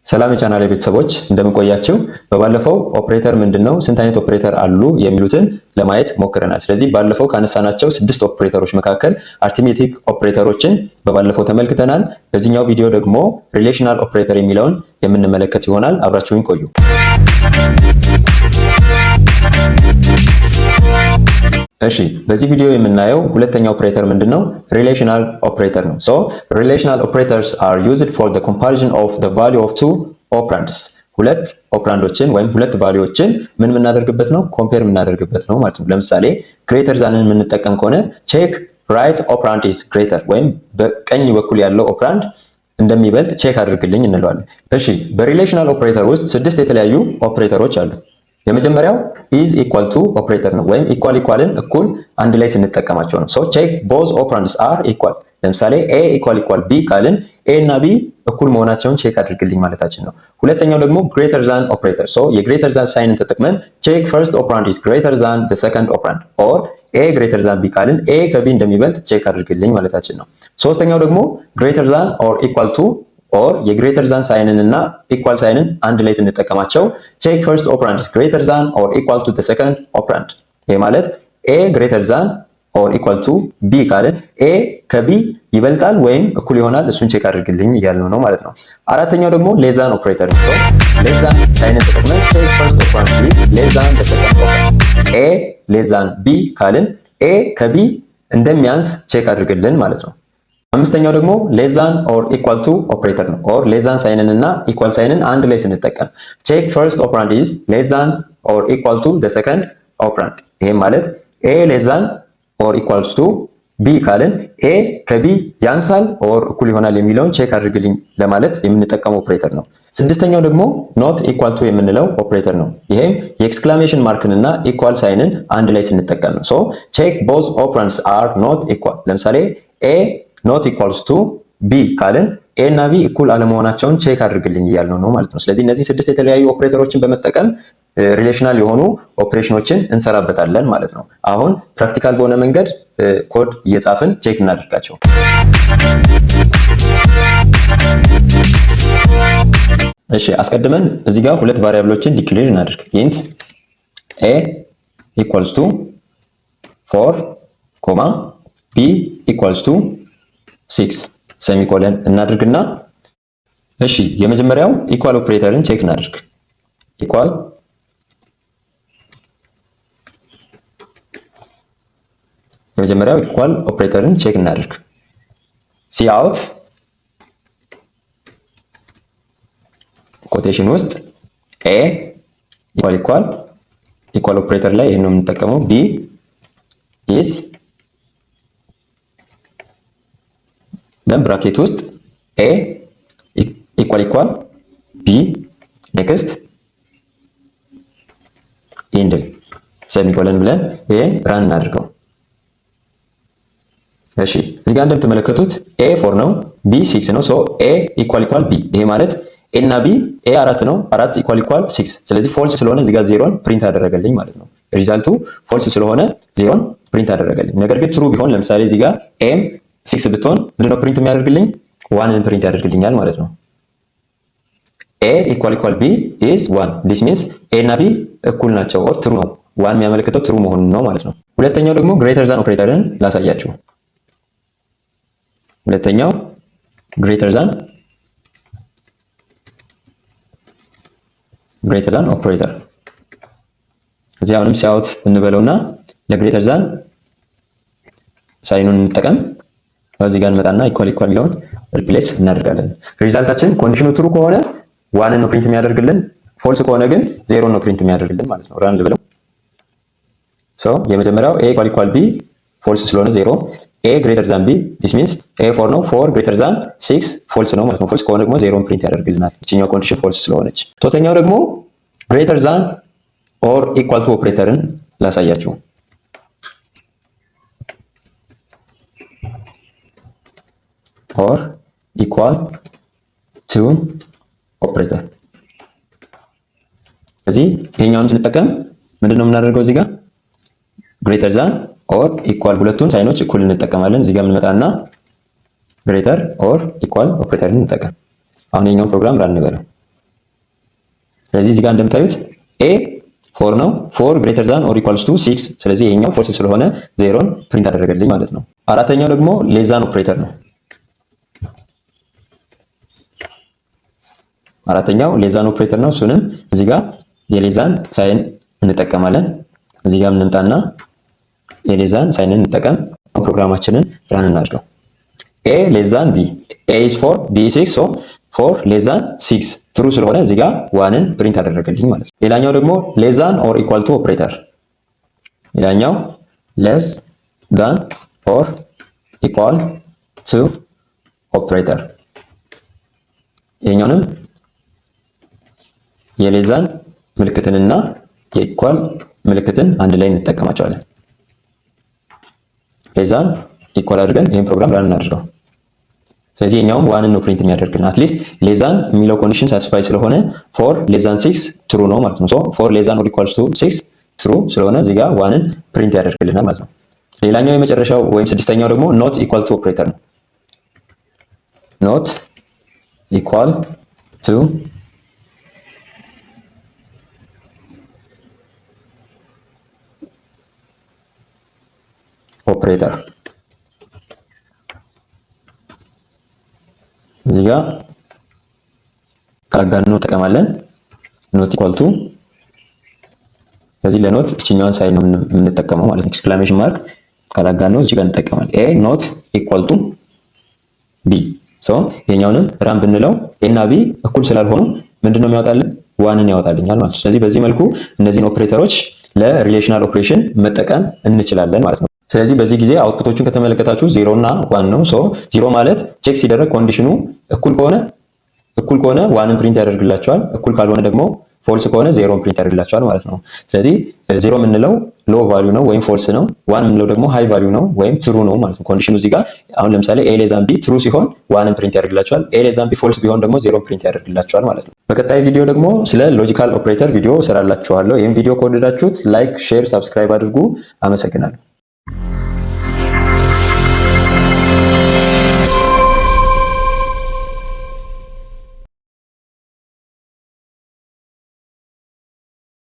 ሰላም የቻናሌ ቤተሰቦች እንደምን ቆያችሁ? በባለፈው ኦፕሬተር ምንድነው፣ ስንት አይነት ኦፕሬተር አሉ የሚሉትን ለማየት ሞክረናል። ስለዚህ ባለፈው ካነሳናቸው 6 ኦፕሬተሮች መካከል አርትሜቲክ ኦፕሬተሮችን በባለፈው ተመልክተናል። በዚህኛው ቪዲዮ ደግሞ ሪሌሽናል ኦፕሬተር የሚለውን የምንመለከት ይሆናል። አብራችሁን ቆዩ። እሺ በዚህ ቪዲዮ የምናየው ሁለተኛው ኦፕሬተር ምንድነው? ሪሌሽናል ኦፕሬተር ነው። ሪሌሽናል ኦፕሬተርስ are used for the comparison of the value of two operands። ሁለት ኦፕራንዶችን ወይም ሁለት ቫልዩዎችን ምን የምናደርግበት ነው? ኮምፔር የምናደርግበት ነው ማለት ነው። ለምሳሌ ግሬተር ዛንን የምንጠቀም ከሆነ ቼክ ራይት ኦፕራንድ ኢዝ ግሬተር፣ ወይም በቀኝ በኩል ያለው ኦፕራንድ እንደሚበልጥ ቼክ አድርግልኝ እንለዋለን። እሺ በሪሌሽናል ኦፕሬተር ውስጥ 6 የተለያዩ ኦፕሬተሮች አሉ። የመጀመሪያው is equal to ኦፕሬተር ነው፣ ወይም ኢኳልን እኩል አንድ ላይ ስንጠቀማቸው ነው። ቼክ both operands are equal። ለምሳሌ a =b ካልን a እና b እኩል መሆናቸውን ቼክ አድርግልኝ ማለታችን ነው። ሁለተኛው ደግሞ greater than ኦፕሬተር። የግሬተር ዛን ሳይንን ተጠቅመን ቼክ first operand is greater than the second operand or a greater than b ካልን a ከb እንደሚበልጥ ቼክ አድርግልኝ ማለታችን ነው። ሶስተኛው ደግሞ greater than or equal to ኦር የግሬተር ዛን ሳይንን እና ኢኳል ሳይንን አንድ ላይ ስንጠቀማቸው ቼክ ፈርስት ኦፕራንድ ኢዝ ግሬተር ዛን ኦር ኢኳል ቱ ዘ ሰከንድ ኦፕራንድ። ይሄ ማለት ኤ ግሬተር ዛን ኦር ኢኳል ቱ ቢ ካለ ኤ ከቢ ይበልጣል ወይም እኩል ይሆናል፣ እሱን ቼክ አድርግልኝ እያልነው ነው ማለት ነው። አራተኛው ደግሞ ሌስ ዛን ኦፕሬተር ነው። ሌስ ዛን ሳይንን ተጠቅመን ቼክ ፈርስት ኦፕራንድ ኢዝ ሌስ ዛን ዘ ሰከንድ ኦፕራንድ። ኤ ሌስ ዛን ቢ ካልን ኤ ከቢ እንደሚያንስ ቼክ አድርግልን ማለት ነው። አምስተኛው ደግሞ ሌስ ዛን ኦር ኢኳል ቱ ኦፕሬተር ነው። ኦር ሌስ ዛን ሳይንን እና ኢኳል ሳይንን አንድ ላይ ስንጠቀም ቼክ ፈርስት ኦፕራንድ ኢዝ ሌስ ዛን ኦር ኢኳል ቱ ዘ ሰከንድ ኦፕራንድ። ይሄም ማለት ኤ ሌስ ዛን ኦር ኢኳልስ ቱ ቢ ካልን ኤ ከቢ ያንሳል ኦር እኩል ይሆናል የሚለውን ቼክ አድርግልኝ ለማለት የምንጠቀመው ኦፕሬተር ነው። ስድስተኛው ደግሞ ኖት ኢኳል ቱ የምንለው ኦፕሬተር ነው። ይሄም የኤክስክላሜሽን ማርክን እና ኢኳል ሳይንን አንድ ላይ ስንጠቀም ነው። ቼክ ቦዝ ኦፕራንድስ አር ኖት ኢኳል። ለምሳሌ ኤ ኖት ኢኳልስ ቱ ቢ ካልን ኤ እና ቢ እኩል አለመሆናቸውን ቼክ አድርግልኝ እያልነው ነው ማለት ነው። ስለዚህ እነዚህ 6 የተለያዩ ኦፕሬተሮችን በመጠቀም ሪሌሽናል የሆኑ ኦፕሬሽኖችን እንሰራበታለን ማለት ነው። አሁን ፕራክቲካል በሆነ መንገድ ኮድ እየጻፍን ቼክ እናደርጋቸው። እሺ አስቀድመን እዚህ ጋር ሁለት ቫሪያብሎችን ዲክሌር እናድርግ። ኢንት ኤ ኢኳልስ ቱ 4 ኮማ ቢ ኢኳልስ ቱ 6 ሴሚኮለን እናድርግና እሺ የመጀመሪያው ኢኳል ኦፕሬተርን ቼክ እናድርግ። ኢኳል የመጀመሪያው ኢኳል ኦፕሬተርን ቼክ እናድርግ። ሲ አውት ኮቴሽን ውስጥ ኤ ኢኳል ኦፕሬተር ላይ ይሄን ነው የምንጠቀመው። ቢ ኢዝ በብራኬት ውስጥ ኤ ኢኳል ቢ ኔክስት ኢንድ ሴሚኮለን ብለን ይሄን ራን እናድርገው። እሺ እዚህ ጋር እንደምትመለከቱት ኤ 4 ነው፣ ቢ 6 ነው። ኤ ኢኳል ቢ። ይሄ ማለት ኤ እና ቢ ኤ 4 ነው፣ 4 ኢኳል 6። ስለዚህ ፎልስ ስለሆነ እዚህ ጋር ዜሮን ፕሪንት አደረገልኝ ማለት ነው። ሪዛልቱ ፎልስ ስለሆነ ዜሮን ፕሪንት አደረገልኝ። ነገር ግን ትሩ ቢሆን ለምሳሌ እዚህ ጋር ኤም 6 ብትሆን ምንድነው ፕሪንት የሚያደርግልኝ? 1ን ፕሪንት ያደርግልኛል ማለት ነው። ኤ ኢኳል ቢ ኢዝ 1 ዲስ ሚንስ ኤ እና ቢ እኩል ናቸው ኦር ትሩ ነው። 1 የሚያመለክተው ትሩ መሆኑን ነው ማለት ነው። ሁለተኛው ደግሞ ግሬተር ዛን ኦፕሬተርን ላሳያችሁ። ሁለተኛው ግሬተር ዛን ኦፕሬተር እዚህ አሁንም ሲያውት እንበለውና ለግሬተር ዛን ሳይኑን እንጠቀም። እዚህ ጋር እንመጣና ኢኳል የሚለውን ሪፕሌስ እናደርጋለን። ሪዛልታችን ኮንዲሽኑ ትሩ ከሆነ 1 ነው ፕሪንት የሚያደርግልን፣ ፎልስ ከሆነ ግን 0 ነው ፕሪንት የሚያደርግልን ማለት ነው። ራን ልብለው። የመጀመሪያው ኤ ኢኳል ቢ ፎልስ ስለሆነ 0፣ ኤ ግሬተር ዛን ቢ ዲስ ሚንስ ኤ 4 ነው፣ 4 ግሬተር ዛን 6 ፎልስ ነው ማለት ነው። ፎልስ ከሆነ ደግሞ 0 ፕሪንት ያደርግልናል። እቺኛው ኮንዲሽን ፎልስ ስለሆነች። ሶስተኛው ደግሞ ግሬተር ዛን ኦር ኢኳል ቱ ኦፕሬተርን ላሳያችሁ። ኦር ኢኳል ቱ ኦፕሬተር። እዚህ ይሄኛውን ስንጠቀም ምንድነው የምናደርገው? እዚህ ጋር ግሬተር ዛን ኦር ኢኳል ሁለቱን ሳይኖች እኩል እንጠቀማለን። እዚህ ጋር እንመጣና ግሬተር ኦር ኢኳል ኦፕሬተርን እንጠቀም። አሁን የኛውን ፕሮግራም ራን እንበለው። ስለዚህ እዚህ ጋር እንደምታዩት ኤ 4 ነው። 4 ግሬተር ዛን ኦር ኢኳልስ ቱ 6። ስለዚህ ይሄኛው ፎልስ ስለሆነ ዜሮን ፕሪንት አደረገልኝ ማለት ነው። አራተኛው ደግሞ ሌስ ዛን ኦፕሬተር ነው። አራተኛው ሌስ ዛን ኦፕሬተር ነው። እሱንም እዚህ ጋር የሌስ ዛን ሳይን እንጠቀማለን። እዚህ ጋር እንምጣና የሌስ ዛን ሳይንን እንጠቀም። ፕሮግራማችንን ራን እናድርገው። ኤ ሌስ ዛን ቢ፣ ኤ ኢዝ 4 ቢ 6 ሶ 4 ሌስ ዛን 6 ትሩ ስለሆነ እዚህ ጋር ዋንን ፕሪንት አደረገልኝ ማለት ነው። ሌላኛው ደግሞ ሌስ ዛን ኦር ኢኳል ቱ ኦፕሬተር። ሌላኛው ሌስ ዛን ኦር ኢኳል ቱ ኦፕሬተር። ይሄኛውንም የሌስ ዛን ምልክትንና የኢኳል ምልክትን አንድ ላይ እንጠቀማቸዋለን። ሌስ ዛን ኢኳል አድርገን ይሄን ፕሮግራም ራን እናድርገው። ስለዚህ የኛውም ዋንን ነው ፕሪንት የሚያደርግልን። አትሊስት ሌስ ዛን የሚለው ኮንዲሽን ሳቲስፋይ ስለሆነ 4 ሌስ ዛን 6 ትሩ ነው ማለት ነው። ሶ 4 ሌስ ዛን ኦር ኢኳልስ ቱ 6 ትሩ ስለሆነ እዚህ ጋር ዋንን ፕሪንት ያደርግልናል ማለት ነው። ሌላኛው የመጨረሻው ወይም ስድስተኛው ደግሞ ኖት ኢኳል ቱ ኦፕሬተር ነው። ኖት ኢኳል ቱ ኦፕሬተር። እዚህ ጋር ካላጋኖ እንጠቀማለን። ኖት ኢኳል ቱ ስለዚህ ለኖት እችኛዋን ሳይን ነው የምንጠቀመው ማለት ነው። ኤክስክላሜሽን ማርክ ካላጋኖ እዚህ ጋር እንጠቀማለን። ኤ ኖት ኢኳል ቱ ቢ ሶ የኛውንም ራን ብንለው ኤ እና ቢ እኩል ስላልሆኑ ምንድነው የሚያወጣልን? ዋንን ያወጣልኛል ማለት ነው። ስለዚህ በዚህ መልኩ እነዚህን ኦፕሬተሮች ለሪሌሽናል ኦፕሬሽን መጠቀም እንችላለን ማለት ነው። ስለዚህ በዚህ ጊዜ አውትፑቶቹን ከተመለከታችሁ 0 እና 1 ነው። ሶ 0 ማለት ቼክ ሲደረግ ኮንዲሽኑ እኩል ከሆነ ዋንን ፕሪንት ያደርግላቸዋል፣ እኩል ካልሆነ ደግሞ ፎልስ ከሆነ ዜሮን ፕሪንት ያደርግላቸዋል ማለት ነው። ስለዚህ 0 የምንለው ሎ ቫልዩ ነው ወይም ፎልስ ነው። 1 የምንለው ደግሞ ሃይ ቫልዩ ነው ወይም ትሩ ነው ማለት ነው። ኮንዲሽኑ እዚህ ጋር አሁን ለምሳሌ ኤ ሌስ ዛን ቢ ትሩ ሲሆን ዋንን ፕሪንት ያደርግላቸዋል፣ ኤ ሌስ ዛን ቢ ፎልስ ቢሆን ደግሞ ዜሮን ፕሪንት ያደርግላቸዋል ማለት ነው። በቀጣይ ቪዲዮ ደግሞ ስለ ሎጂካል ኦፕሬተር ቪዲዮ እሰራላችኋለሁ። ይህም ቪዲዮ ከወደዳችሁት ላይክ፣ ሼር፣ ሰብስክራይብ አድርጉ። አመሰግናለሁ።